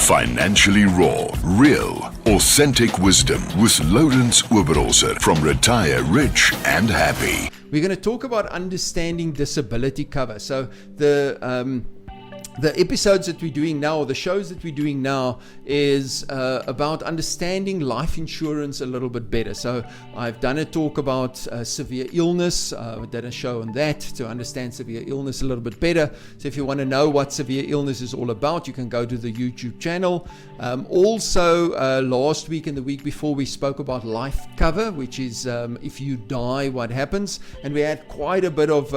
Financially raw, real, authentic wisdom with Lourens Oberholzer from Retire Rich and Happy. We're going to talk about understanding disability cover. So the episodes that we're doing now, or the shows that we're doing now, is about understanding life insurance a little bit better. So I've done a talk about severe illness. I did a show on that to understand severe illness a little bit better. So if you want to know what severe illness is all about, you can go to the YouTube channel. Also, last week and the week before, we spoke about life cover, which is if you die, what happens? And we had quite a bit of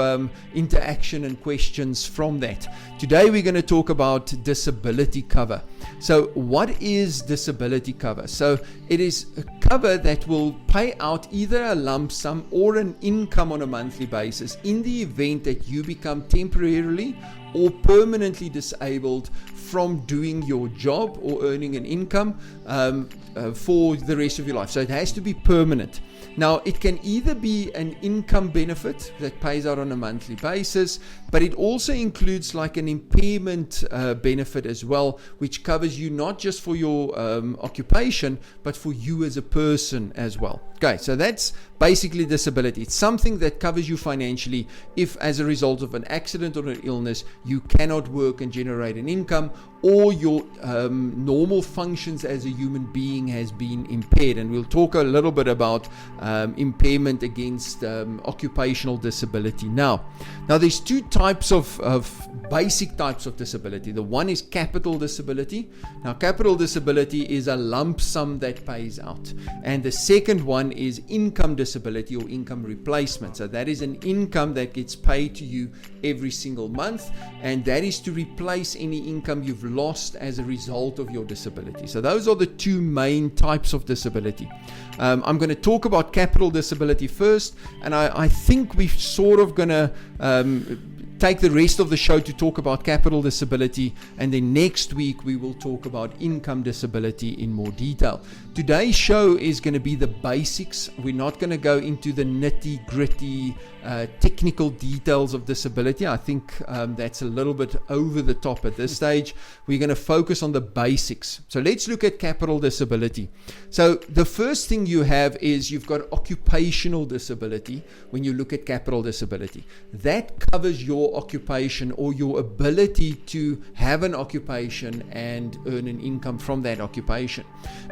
interaction and questions from that. Today, we're going to talk about disability cover. So what is disability cover? So it is a cover that will pay out either a lump sum or an income on a monthly basis in the event that you become temporarily or permanently disabled from doing your job or earning an income for the rest of your life. So it has to be permanent. Now, it can either be an income benefit that pays out on a monthly basis, but it also includes like an impairment benefit as well, which covers you not just for your occupation, but for you as a person as well. Okay, so that's basically disability. It's something that covers you financially if, as a result of an accident or an illness, you cannot work and generate an income, or your normal functions as a human being has been impaired. And we'll talk a little bit about impairment against occupational disability now. Now, there's two types of basic types of disability. The one is capital disability. Now, capital disability is a lump sum that pays out. And the second one is income disability or income replacement. So that is an income that gets paid to you every single month, and that is to replace any income you've lost as a result of your disability. So those are the two main types of disability. I'm going to talk about capital disability first, and I think we're sort of going to take the rest of the show to talk about capital disability, and then next week we will talk about income disability in more detail. Today's show is going to be the basics. We're not going to go into the nitty-gritty technical details of disability. I think that's a little bit over the top at this stage. We're going to focus on the basics. So let's look at capital disability. So the first thing you have is you've got occupational disability when you look at capital disability. That covers your occupation or your ability to have an occupation and earn an income from that occupation.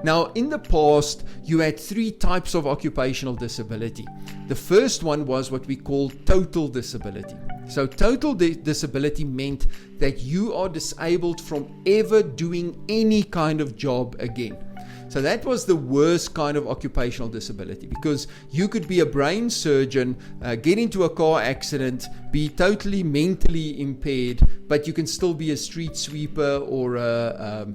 Now, in the past, you had three types of occupational disability. The first one was what we call total disability. So total disability meant that you are disabled from ever doing any kind of job again. So that was the worst kind of occupational disability, because you could be a brain surgeon, get into a car accident, be totally mentally impaired, but you can still be a street sweeper or a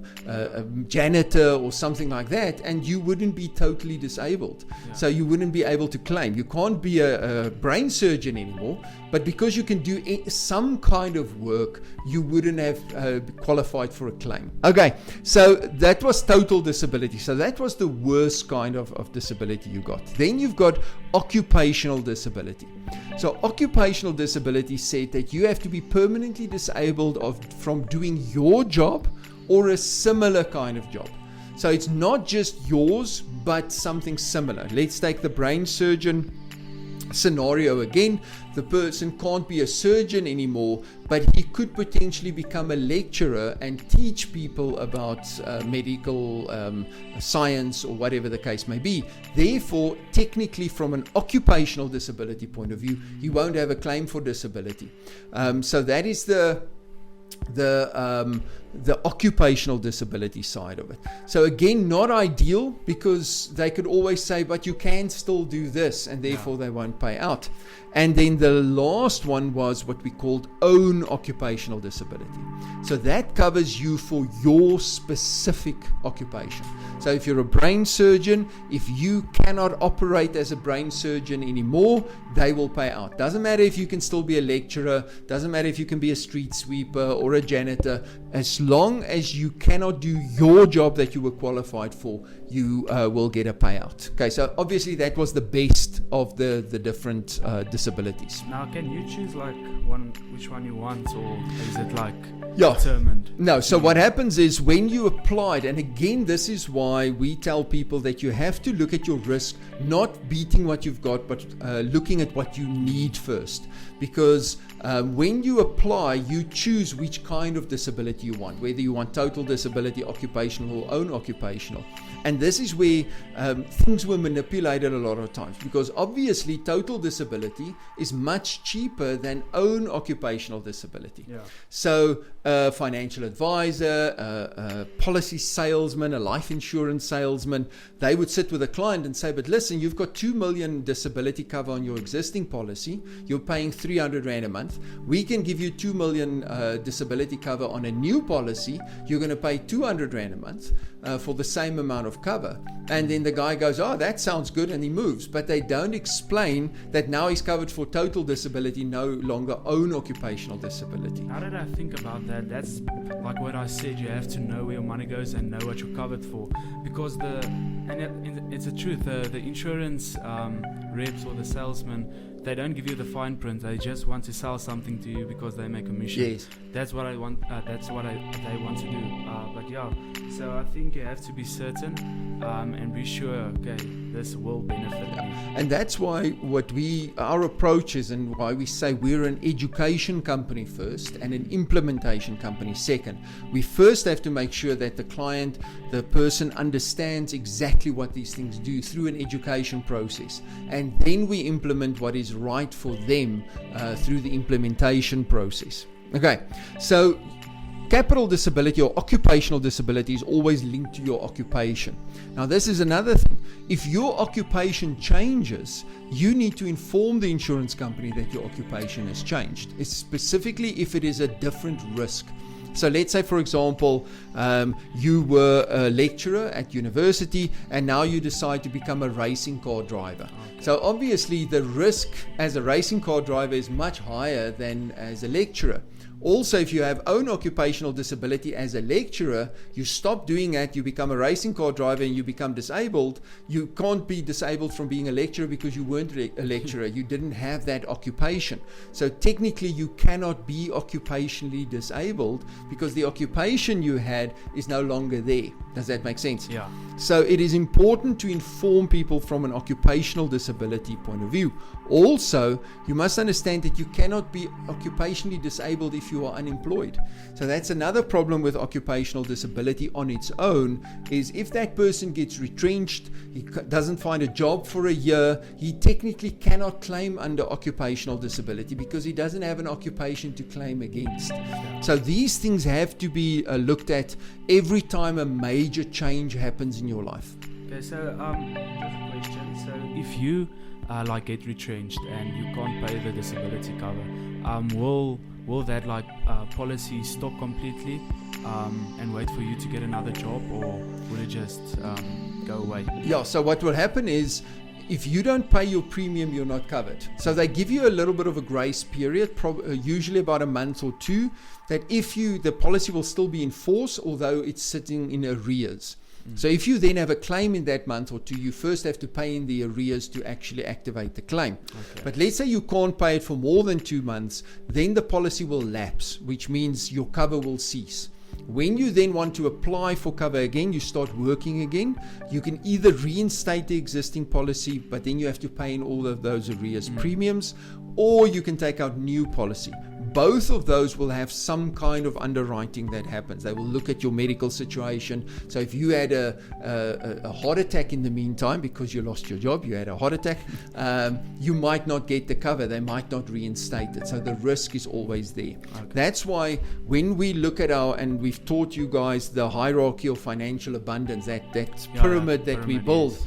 janitor or something like that, and you wouldn't be totally disabled. Yeah. So you wouldn't be able to claim. You can't be a brain surgeon anymore, but because you can do some kind of work, you wouldn't have qualified for a claim. Okay, so that was total disability. So that was the worst kind of disability you got. Then you've got occupational disability. So occupational disability said that you have to be permanently disabled from doing your job or a similar kind of job. So it's not just yours, but something similar. Let's take the brain surgeon scenario again. The person can't be a surgeon anymore, but he could potentially become a lecturer and teach people about medical science or whatever the case may be. Therefore, technically, from an occupational disability point of view, you won't have a claim for disability. So that is the occupational disability side of it. So again, not ideal, because they could always say, but you can still do this, and therefore they won't pay out. And then the last one was what we called own occupational disability. So that covers you for your specific occupation. So if you're a brain surgeon, if you cannot operate as a brain surgeon anymore, they will pay out. Doesn't matter if you can still be a lecturer, doesn't matter if you can be a street sweeper or a janitor, as long as you cannot do your job that you were qualified for, you will get a payout. Okay, so obviously that was the best of the different disabilities. Now, can you choose like which one you want, or is it like Yeah. determined? No, so what happens is when you applied, and again, this is why we tell people that you have to look at your risk, not beating what you've got, but looking at what you need first. Because when you apply, you choose which kind of disability you want, whether you want total disability, occupational, or own occupational. And this is where things were manipulated a lot of times, because obviously total disability is much cheaper than own occupational disability. Yeah. So a financial advisor, a policy salesman, a life insurance salesman, they would sit with a client and say, but listen, you've got 2 million disability cover on your existing policy. You're paying 300 Rand a month. We can give you 2 million disability cover on a new policy. You're going to pay 200 Rand a month for the same amount of cover. And then the guy goes, oh, that sounds good, and he moves. But they don't explain that now he's covered for total disability, no longer own occupational disability. Now that I think about that, that's like what I said, you have to know where your money goes and know what you're covered for. Because it's the truth, the insurance reps or the salesman, they don't give you the fine print. They just want to sell something to you because they make a commission. Yes. That's what I want. That's what they want to do. But yeah, so I think you have to be certain and be sure. Okay, this will benefit me. And that's why our approach is, and why we say we're an education company first and an implementation company second. We first have to make sure that the client, the person, understands exactly what these things do through an education process, and then we implement what is right for them through the implementation process. Okay, so capital disability or occupational disability is always linked to your occupation. Now, this is another thing. If your occupation changes, you need to inform the insurance company that your occupation has changed. It's specifically if it is a different risk. So let's say, for example, you were a lecturer at university and now you decide to become a racing car driver. So obviously the risk as a racing car driver is much higher than as a lecturer. Also, if you have own occupational disability as a lecturer, you stop doing that, you become a racing car driver and you become disabled. You can't be disabled from being a lecturer because you weren't a lecturer. You didn't have that occupation. So technically you cannot be occupationally disabled because the occupation you had is no longer there. Does that make sense? Yeah. So it is important to inform people from an occupational disability point of view. Also, you must understand that you cannot be occupationally disabled if you are unemployed. So that's another problem with occupational disability on its own, is if that person gets retrenched, he doesn't find a job for a year, he technically cannot claim under occupational disability because he doesn't have an occupation to claim against. So these things have to be looked at every time a major change happens in your life. Okay, so just a question. So if you get retrenched and you can't pay the disability cover, will that policy stop completely and wait for you to get another job, or will it just go away? Yeah, so what will happen is, if you don't pay your premium, you're not covered. So they give you a little bit of a grace period, usually about a month or two, that the policy will still be in force, although it's sitting in arrears. So if you then have a claim in that month or two, you first have to pay in the arrears to actually activate the claim. Okay. But let's say you can't pay it for more than 2 months, then the policy will lapse, which means your cover will cease. When you then want to apply for cover again, you start working again, you can either reinstate the existing policy, but then you have to pay in all of those arrears premiums, or you can take out new policy. Both of those will have some kind of underwriting that happens. They will look at your medical situation. So if you had a heart attack in the meantime, because you lost your job, you had a heart attack, you might not get the cover. They might not reinstate it. So the risk is always there. Okay. That's why when we look at and we've taught you guys the hierarchy of financial abundance, that pyramid that we build. Yes.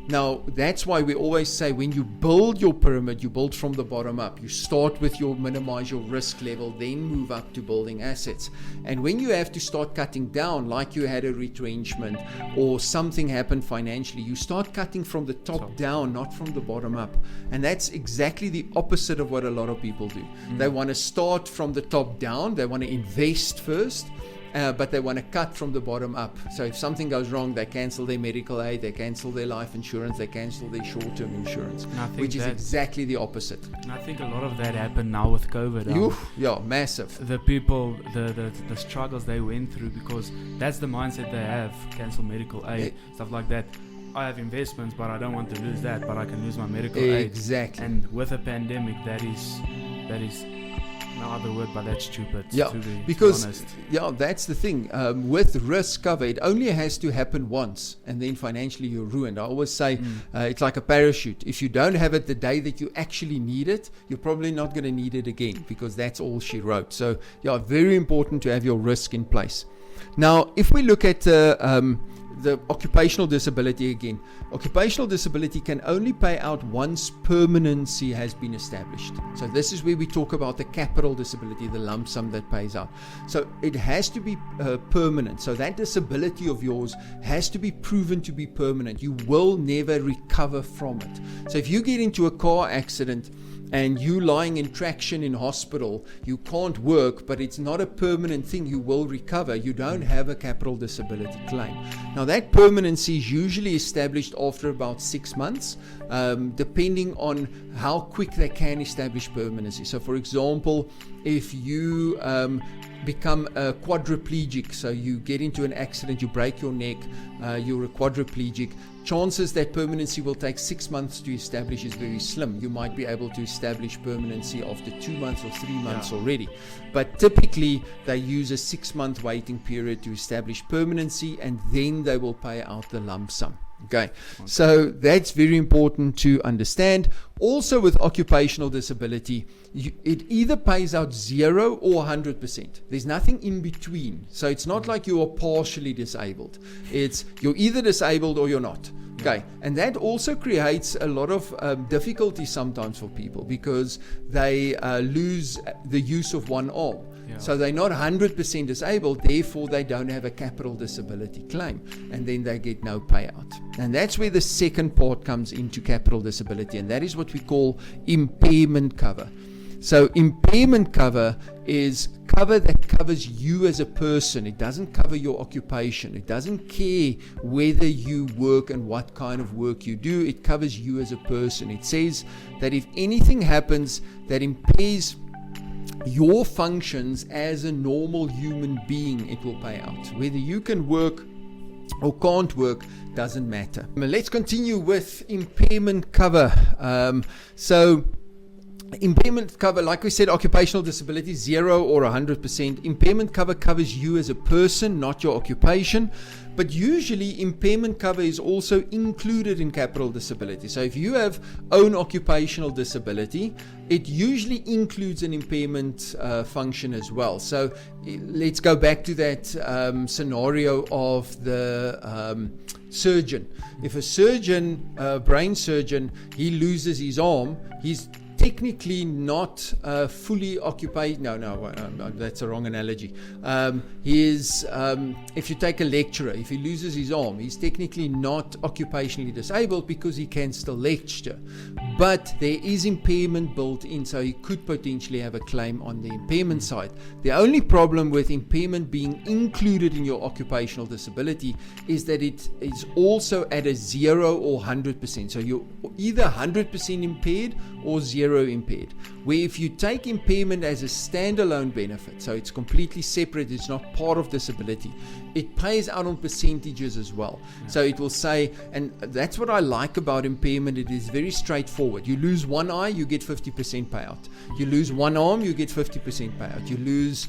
Now, that's why we always say when you build your pyramid, you build from the bottom up. You start with minimize your risk level, then move up to building assets. And when you have to start cutting down, like you had a retrenchment or something happened financially, you start cutting from the top down, not from the bottom up. And that's exactly the opposite of what a lot of people do. They want to start from the top down. They want to invest first. but they want to cut from the bottom up. So if something goes wrong, they cancel their medical aid, they cancel their life insurance, they cancel their short-term insurance, which is exactly the opposite. And I think a lot of that happened now with COVID. Yeah, massive. The people, the struggles they went through, because that's the mindset they have: cancel medical aid, stuff like that. I have investments, but I don't want to lose that, but I can lose my medical aid. Exactly. And with a pandemic, that is no other word, but that's stupid. Yeah, because that's the thing. With risk cover, it only has to happen once, and then financially you're ruined. I always say it's like a parachute. If you don't have it the day that you actually need it, you're probably not going to need it again, because that's all she wrote. So very important to have your risk in place. Now, if we look at the occupational disability again, occupational disability can only pay out once permanency has been established. So this is where we talk about the capital disability, the lump sum that pays out. So it has to be permanent. So that disability of yours has to be proven to be permanent. You will never recover from it. So if you get into a car accident and you lying in traction in hospital, you can't work, but it's not a permanent thing, you will recover, you don't have a capital disability claim. Now that permanency is usually established after about 6 months, depending on how quick they can establish permanency. So for example, if you become a quadriplegic, so you get into an accident, you break your neck, you're a quadriplegic, chances that permanency will take 6 months to establish is very slim. You might be able to establish permanency after 2 months or 3 months already. But typically they use a 6-month waiting period to establish permanency, and then they will pay out the lump sum. Okay, so that's very important to understand. Also with occupational disability, it either pays out 0 or 100%. There's nothing in between. So it's not like you are partially disabled. It's you're either disabled or you're not. Okay, and that also creates a lot of difficulty sometimes for people, because they lose the use of one arm. So they're not 100% disabled, therefore they don't have a capital disability claim, and then they get no payout. And that's where the second part comes into capital disability, and that is what we call impairment cover. So impairment cover is cover that covers you as a person. It doesn't cover your occupation. It doesn't care whether you work and what kind of work you do. It covers you as a person. It says that if anything happens that impairs your functions as a normal human being, it will pay out. Whether you can work or can't work doesn't matter. Let's continue with impairment cover. So impairment cover, like we said, occupational disability 0 or 100%. Impairment cover covers you as a person, not your occupation. But usually impairment cover is also included in capital disability. So if you have own occupational disability, it usually includes an impairment function as well. So let's go back to that scenario of the surgeon. If a surgeon, brain surgeon, he loses his arm, he's technically not fully occupied. No, that's a wrong analogy. If you take a lecturer, if he loses his arm, he's technically not occupationally disabled because he can still lecture. But there is impairment built in, so he could potentially have a claim on the impairment side. The only problem with impairment being included in your occupational disability is that it is also at a 0 or 100%. So you're either 100% impaired or 0 impaired, where if you take impairment as a standalone benefit, so it's completely separate, it's not part of disability, it pays out on percentages as well. So it will say, and that's what I like about impairment, it is very straightforward. You lose one eye, you get 50% payout. You lose one arm, you get 50% payout. You lose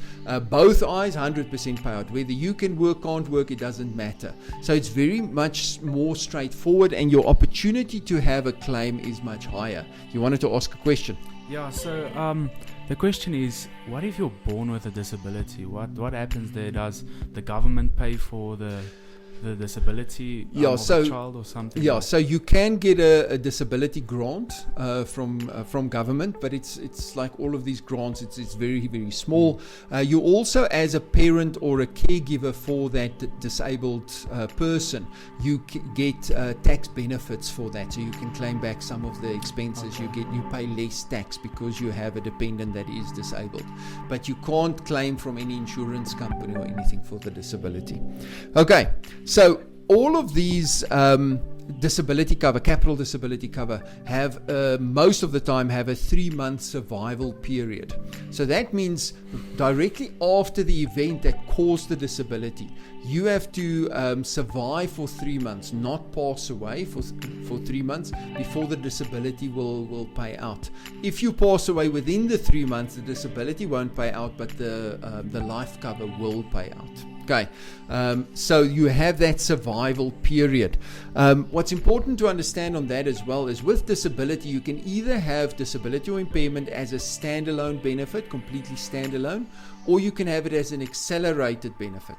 both eyes, 100% payout. Whether you can work, can't work, it doesn't matter. So it's very much more straightforward, and your opportunity to have a claim is much higher. You wanted to ask a question? Yeah, so the question is, what if you're born with a disability? What happens there? Does the government pay for the the disability of a child or something? Yeah, so you can get a disability grant from government, but it's like all of these grants, it's very, very small. You also, as a parent or a caregiver for that disabled person, you get tax benefits for that, so you can claim back some of the expenses. You pay less tax because you have a dependent that is disabled, but you can't claim from any insurance company or anything for the disability. Okay, so all of these disability cover, capital disability cover, have most of the time have a 3-month survival period. So that means directly after the event that caused the disability, you have to survive for 3 months, not pass away for 3 months before the disability will pay out. If you pass away within the 3 months, the disability won't pay out, but the life cover will pay out. Okay, so you have that survival period. What's important to understand on that as well is with disability, you can either have disability or impairment as a standalone benefit, completely standalone, or you can have it as an accelerated benefit.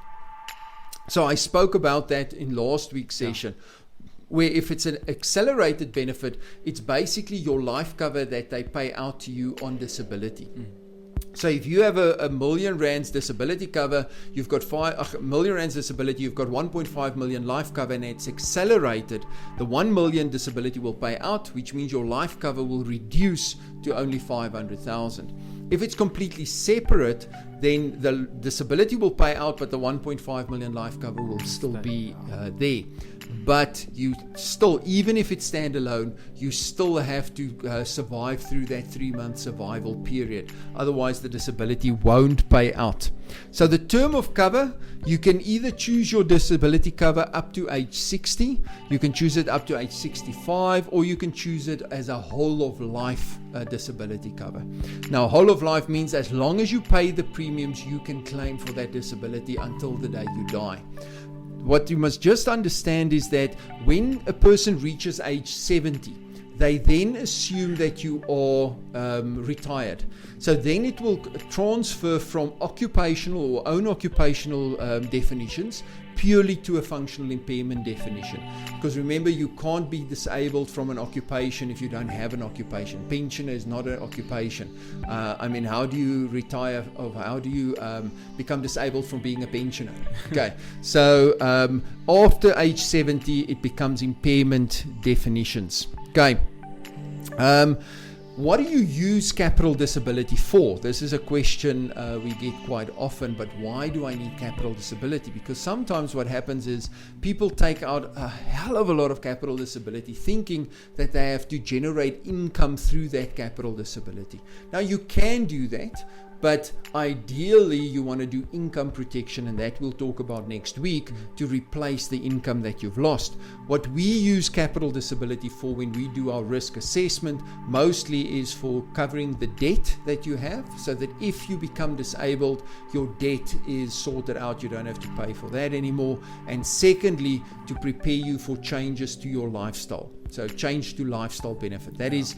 So I spoke about that in last week's session, where if it's an accelerated benefit, it's basically your life cover that they pay out to you on disability. So if you have a million rands disability cover, you've got a million rands disability, you've got 1.5 million life cover, and it's accelerated, the 1 million disability will pay out, which means your life cover will reduce to only 500,000. If it's completely separate, then the disability will pay out, but the 1.5 million life cover will still be there. But you still, even if it's standalone, you still have to survive through that 3-month survival period. Otherwise, the disability won't pay out. So the term of cover, you can either choose your disability cover up to age 60, you can choose it up to age 65, or you can choose it as a whole of life disability cover. Now, whole of life means as long as you pay the premiums, you can claim for that disability until the day you die. What you must just understand is that when a person reaches age 70, they then assume that you are retired. So then it will transfer from occupational or own occupational definitions purely to a functional impairment definition. Because remember, you can't be disabled from an occupation if you don't have an occupation. Pensioner is not an occupation. How do you retire, or how do you become disabled from being a pensioner? Okay, so after age 70, it becomes impairment definitions. Okay. What do you use capital disability for? This is a question we get quite often, but why do I need capital disability? Because sometimes what happens is people take out a hell of a lot of capital disability thinking that they have to generate income through that capital disability. Now, you can do that, but ideally you want to do income protection, and that we'll talk about next week, to replace the income that you've lost. What we use capital disability for when we do our risk assessment mostly is for covering the debt that you have, so that if you become disabled, your debt is sorted out, you don't have to pay for that anymore. And secondly, to prepare you for changes to your lifestyle. So change to lifestyle benefit. That is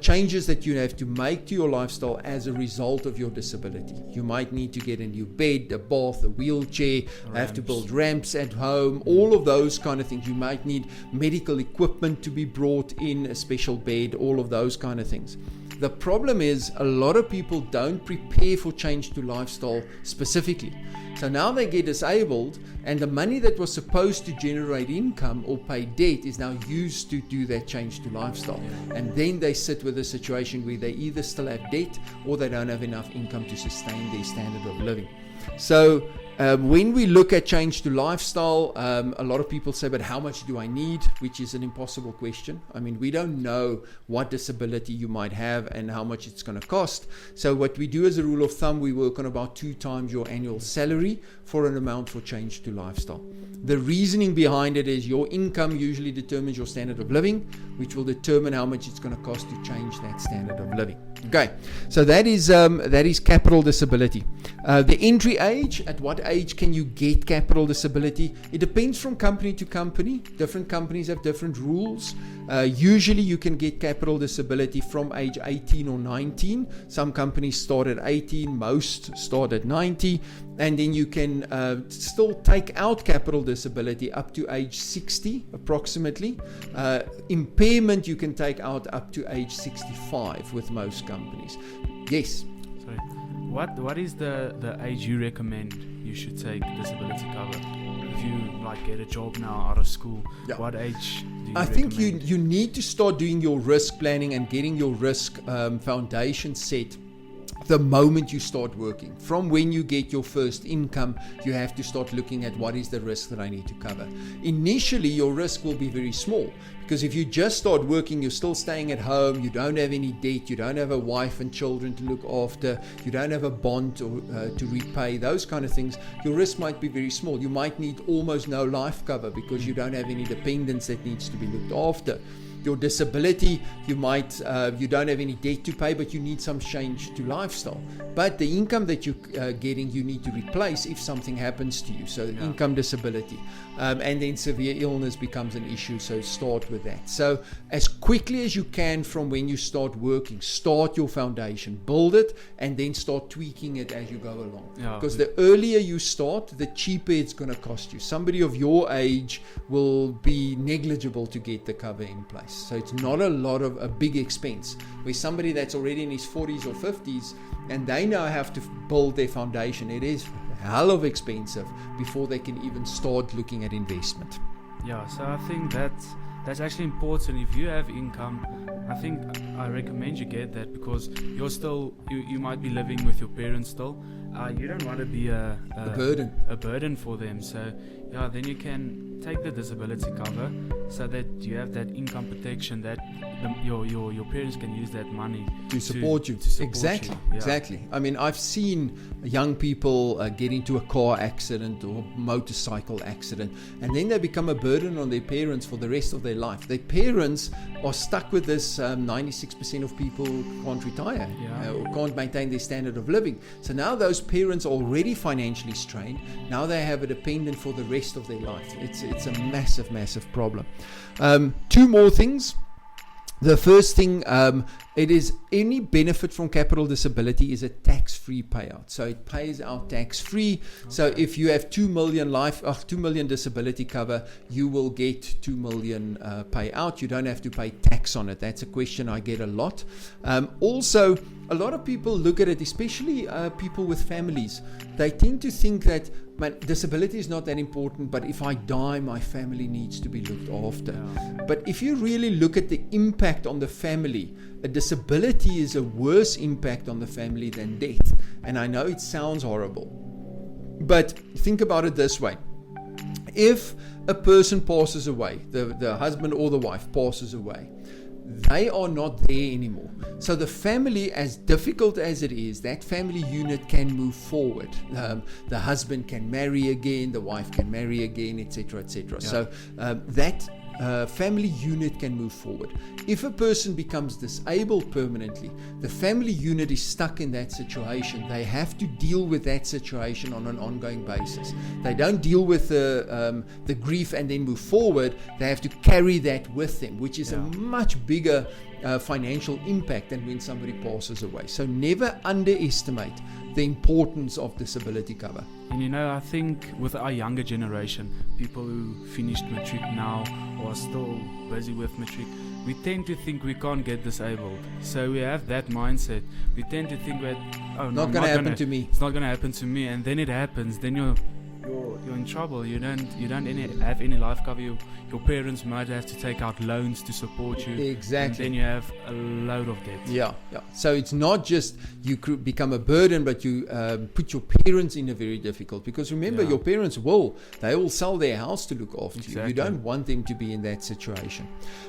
changes that you have to make to your lifestyle as a result of your disability. You might need to get a new bed, a bath, a wheelchair, have to build ramps at home, all of those kind of things. You might need medical equipment to be brought in, a special bed, all of those kind of things. The problem is a lot of people don't prepare for change to lifestyle specifically. So now they get disabled, and the money that was supposed to generate income or pay debt is now used to do that change to lifestyle. And then they sit with a situation where they either still have debt or they don't have enough income to sustain their standard of living. So when we look at change to lifestyle, a lot of people say, but how much do I need? Which is an impossible question. I mean, we don't know what disability you might have and how much it's going to cost. So what we do as a rule of thumb, we work on about 2 times your annual salary for an amount for change to lifestyle. The reasoning behind it is your income usually determines your standard of living, which will determine how much it's going to cost to change that standard of living. Okay, so that is capital disability. The entry age, at what age can you get capital disability? It depends from company to company. Different companies have different rules. Usually you can get capital disability from age 18 or 19. Some companies start at 18, most start at 90. and then you can still take out capital disability up to age 60 approximately. Impairment you can take out up to age 65 with most companies. Yes. Sorry. What is the age you recommend you should take disability cover? If you like get a job now out of school, what age do you I recommend? think you need to start doing your risk planning and getting your risk foundation set the moment you start working. From when you get your first income, you have to start looking at what is the risk that I need to cover. Initially, your risk will be very small, because if you just start working, you're still staying at home, you don't have any debt, you don't have a wife and children to look after, you don't have a bond or, to repay, those kind of things, your risk might be very small. You might need almost no life cover because you don't have any dependents that needs to be looked after. Your disability, you don't have any debt to pay, but you need some change to lifestyle. But the income that you're getting, you need to replace if something happens to you. So income disability. And then severe illness becomes an issue, so start with that. So as quickly as you can from when you start working, start your foundation, build it, and then start tweaking it as you go along. Because the earlier you start, the cheaper it's going to cost you. Somebody of your age will be negligible to get the cover in place. So it's not a big expense. Where somebody that's already in his 40s or 50s and they now have to build their foundation, it is hell of expensive before they can even start looking at investment. Yeah, so I think that's actually important. If you have income, I recommend you get that, because you're still you might be living with your parents still. You don't want to be a burden for them. So then you can take the disability cover so that you have that income protection, that your parents can use that money to support you. Exactly. Exactly. I mean, I've seen young people get into a car accident or motorcycle accident, and then they become a burden on their parents for the rest of their life. Their parents are stuck with this. 96% of people can't retire or can't maintain their standard of living. So now those parents are already financially strained. Now they have a dependent for the rest of their life. It's a massive problem. Two more things. The first thing, it is any benefit from capital disability is a tax-free payout. So it pays out tax-free. Okay. So if you have 2 million disability cover, you will get 2 million payout. You don't have to pay tax on it. That's a question I get a lot. Also, a lot of people look at it, especially people with families. They tend to think that disability is not that important, but if I die, my family needs to be looked after. Yeah. But if you really look at the impact on the family, a disability is a worse impact on the family than death. And I know it sounds horrible, but think about it this way. If a person passes away, the husband or the wife passes away, they are not there anymore. So the family, as difficult as it is, that family unit can move forward. The husband can marry again, the wife can marry again, etc., etc. Yeah. So that family unit can move forward. If a person becomes disabled permanently, the family unit is stuck in that situation. They have to deal with that situation on an ongoing basis. They don't deal with the grief and then move forward. They have to carry that with them, which is a much bigger financial impact than when somebody passes away. So never underestimate the importance of disability cover. And I think with our younger generation, people who finished matric now or are still busy with matric, we tend to think we can't get disabled. So we have that mindset. We tend to think that, not going to happen to me. It's not going to happen to me, and then it happens. Then you're in trouble. You don't have any life cover. Your parents might have to take out loans to support you. Exactly. And then you have a load of debt. Yeah. So it's not just you could become a burden, but you put your parents in a very difficult. Because remember, your parents they will sell their house to look after you. You don't want them to be in that situation.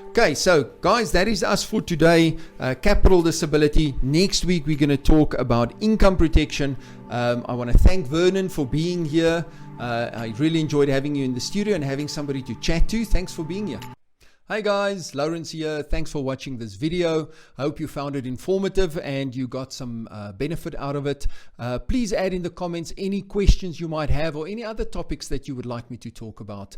Okay, so guys, that is us for today. Capital disability. Next week we're going to talk about income protection. I want to thank Vernon for being here. I really enjoyed having you in the studio and having somebody to chat to. Thanks for being here. Hi guys, Lourens here. Thanks for watching this video. I hope you found it informative and you got some benefit out of it. Please add in the comments any questions you might have or any other topics that you would like me to talk about.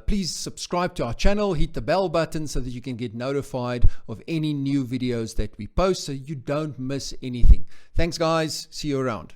Please subscribe to our channel, hit the bell button so that you can get notified of any new videos that we post so you don't miss anything. Thanks guys, see you around.